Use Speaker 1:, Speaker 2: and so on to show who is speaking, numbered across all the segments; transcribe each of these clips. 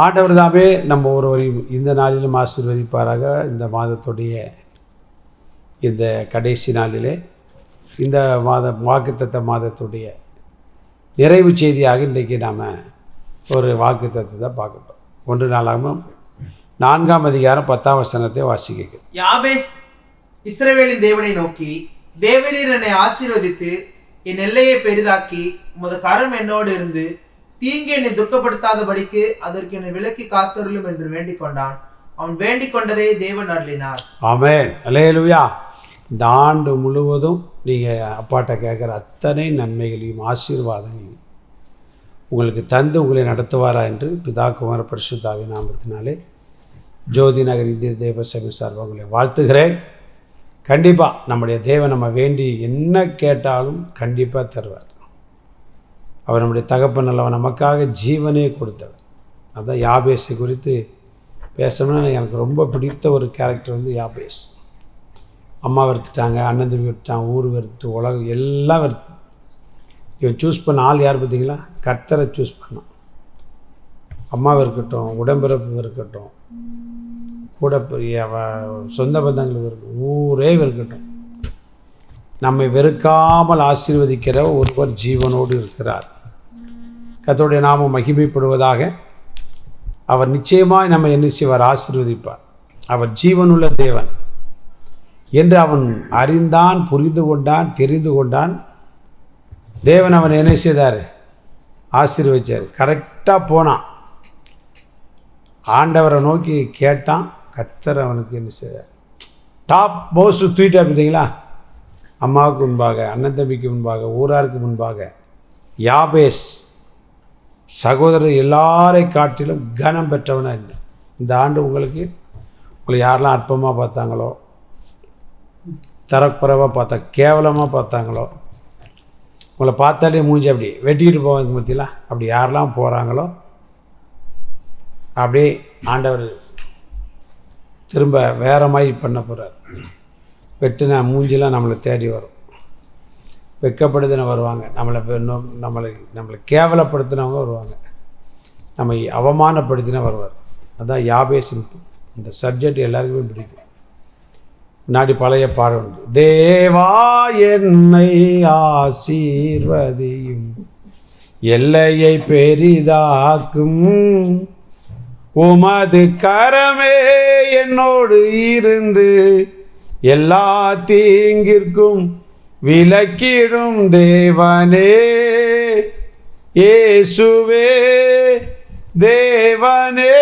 Speaker 1: ஆண்டவர் தாமே நம்ம ஒருவரையும் இந்த நாளிலும் ஆசீர்வதிப்பாராக. இந்த மாதத்துடைய இந்த கடைசி நாளிலே இந்த வாக்குத்தத்த மாதத்துடைய நிறைவு செய்தியாக இன்றைக்கு நாம் ஒரு வாக்குத்தத்தத்தை பார்க்கப்போம். 1 நாளாகமம் 4ஆம் அதிகாரம் 10ஆம் வசனத்தை வாசிக்க.
Speaker 2: யாபேஸ் இஸ்ரவேலின் தேவனை நோக்கி, தேவரீர் என்னை ஆசீர்வதித்து என் எல்லையை பெரிதாக்கி உமது கரம் என்னோடு இருந்து தீங்கு என்னை துக்கப்படுத்தாதபடிக்கு அதற்கு என்னை விலக்கி காத்தருளும் என்று வேண்டிக் கொண்டான். அவன் வேண்டிக் கொண்டதை தேவன் அருளினார்.
Speaker 1: ஆமென். அல்லேலூயா. இந்த ஆண்டு முழுவதும் நீங்கள் அப்பாட்ட கேட்குற அத்தனை நன்மைகளையும் ஆசீர்வாதங்களையும் உங்களுக்கு தந்து உங்களை நடத்துவாரா என்று பிதா குமார பரிசுத்தாவின் நாமத்தினாலே ஜோதி நகர் இந்திய தேவ சபை சார்பாக உங்களை வாழ்த்துகிறேன். கண்டிப்பாக நம்முடைய தேவன் நம்ம வேண்டி என்ன கேட்டாலும் கண்டிப்பாக தருவார். அவர் நம்முடைய தகப்பன் அல்லவன், நமக்காக ஜீவனே கொடுத்தவர். அதுதான் யாபேஸை குறித்து பேசணும்னா எனக்கு ரொம்ப பிடித்த ஒரு கேரக்டர் வந்து யாபேஸ். அம்மா வெறுத்துட்டாங்க, அண்ணன் தம்பி வெறுத்துட்டாங்க, ஊர் வெறுத்து, உலகம் எல்லாம் வெறுத்து. இவன் சூஸ் பண்ண ஆள் யார் பார்த்தீங்களா? கர்த்தரை சூஸ் பண்ணான். அம்மாவை இருக்கட்டும், உடம்பிறப்பு இருக்கட்டும், கூட சொந்த பந்தங்கள் இருக்கட்டும், ஊரே இருக்கட்டும், நம்மை வெறுக்காமல் ஆசீர்வதிக்கிற ஒருவர் ஜீவனோடு இருக்கிறார். கர்த்தருடைய நாமம் மகிமைப்படுவதாக. அவர் நிச்சயமாய் நம்ம என்ன செய்வார்? ஆசீர்வதிப்பார். அவர் ஜீவனுள்ள தேவன் என்று அவன் அறிந்தான், புரிந்து கொண்டான், தெரிந்து கொண்டான். தேவன் அவன் என்ன செய்தார்? ஆசீர்வதிச்சார். கரெக்டாக போனான், ஆண்டவரை நோக்கி கேட்டான். கர்த்தர் அவனுக்கு என்ன செய்தார்? டாப் மோஸ்ட் தூக்கிட்டார். பார்த்தீங்களா? அம்மாவுக்கு முன்பாக, அண்ணன் தம்பிக்கு முன்பாக, ஊராருக்கு முன்பாக யாபேஸ் சகோதரர் எல்லாரை காட்டிலும் கனம் பெற்றவனாக இல்லை. இந்த ஆண்டு உங்களை யாரெல்லாம் அற்பமாக பார்த்தாங்களோ, தரக்குறைவாக பார்த்தா, கேவலமாக பார்த்தாங்களோ, உங்களை பார்த்தாலே மூஞ்சி அப்படி வெட்டிக்கிட்டு போவாங்க பார்த்தீங்களா? அப்படி யாரெல்லாம் போகிறாங்களோ அப்படியே ஆண்டவர் திரும்ப வேற மாதிரி பண்ண போகிறார். வெட்டுன மூஞ்சிலாம் நம்மளை தேடி வரும். வெட்கப்படுத்தின வருவாங்க, நம்மளை கேவலப்படுத்தினவங்க வருவாங்க, நம்மை அவமானப்படுத்தின வருவார். அதுதான் யாபேஸின் இந்த சப்ஜெக்ட் எல்லாருக்குமே பிடிக்கும். முன்னாடி பழைய பாடம் உண்டு. தேவா என்னை ஆசீர்வதியும், எல்லையை பெரிதாக்கும், உமது கரமே என்னோடு இருந்து எல்லா தீங்கிற்கும் விலக்கிடும் தேவனே, இயேசுவே தேவனே,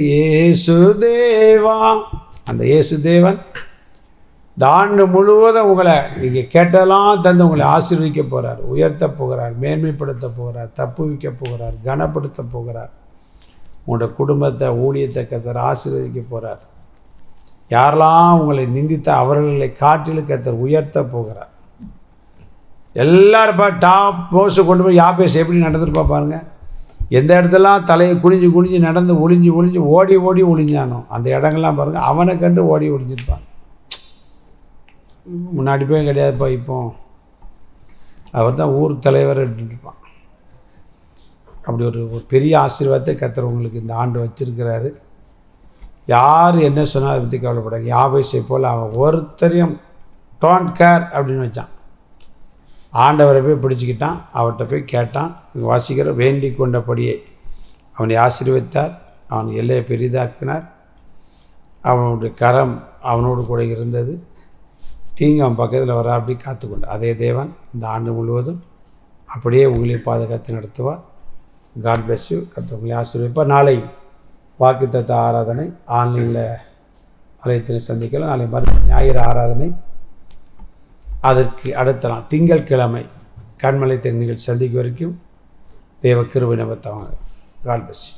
Speaker 1: இயேசு தேவா. அந்த இயேசு தேவன் இந்த ஆண்டு முழுவதும் உங்களை நீங்கள் கேட்டெல்லாம் தந்து உங்களை ஆசீர்வதிக்க போகிறார், உயர்த்த போகிறார், மேன்மைப்படுத்த போகிறார், தப்புவிக்க போகிறார், கனப்படுத்த போகிறார். உங்களோட குடும்பத்தை, ஊழியத்தை கர்த்தர் ஆசீர்வதிக்க போகிறார். யாரெல்லாம் உங்களை நிந்தித்த அவர்களை காட்டிலும் கர்த்தர் உயர்த்த போகிறார். எல்லாரும் டாப் மோஸ்ட் கொண்டு போய் யாபேஸ் எப்படி நடந்துருப்பா பாருங்கள். எந்த இடத்துலாம் தலையை குனிஞ்சு நடந்து ஒளிஞ்சு ஓடி ஒளிஞ்சானோ அந்த இடங்கள்லாம் பாருங்கள், அவனை கண்டு ஓடி ஒளிஞ்சிருப்பான். முன்னாடி போய் கிடையாதுப்பா, இப்போ அவர் தான் ஊர் தலைவர் இருப்பான். அப்படி ஒரு பெரிய ஆசீர்வாதத்தை கர்த்தர் உங்களுக்கு இந்த ஆண்டு வச்சிருக்கிறாரு. யார் என்ன சொன்னால் அதை பற்றி கவலைப்படாது. யாபேஸை போல் அவன் ஒருத்தரையும் டோன்ட் கேர் அப்படின்னு வச்சான். ஆண்டவரை போய் பிடிச்சிக்கிட்டான், அவர்கிட்ட போய் கேட்டான். வாசிக்கிற வேண்டிக் கொண்டபடியே அவனை ஆசீர்வதித்தார், அவன் எல்லையை பெரிதாக்கினார், அவனுடைய கரம் அவனோடு கூட இருந்தது, தீங்கு அவன் பக்கத்தில் வர அப்படி காத்துக்கொண்டார். அதே தேவன் இந்த ஆண்டு முழுவதும் அப்படியே உங்களை பாதுகாத்து நடத்துவார். God bless you. கர்த்தர் உங்களை ஆசீர்வதிப்பார். நாளை வாக்குத்தத்த ஆராதனை ஆன்லைனில் ஆலயத்தில் சந்திக்கலாம். நாளை ஞாயிறு ஆராதனை, அதற்கு அடுத்த நாள் திங்கட்கிழமை கண்மலை நிகழ்ச்சி சந்திக்கும் வரைக்கும் தேவ கிருபை நிமித்தமாக. God bless you.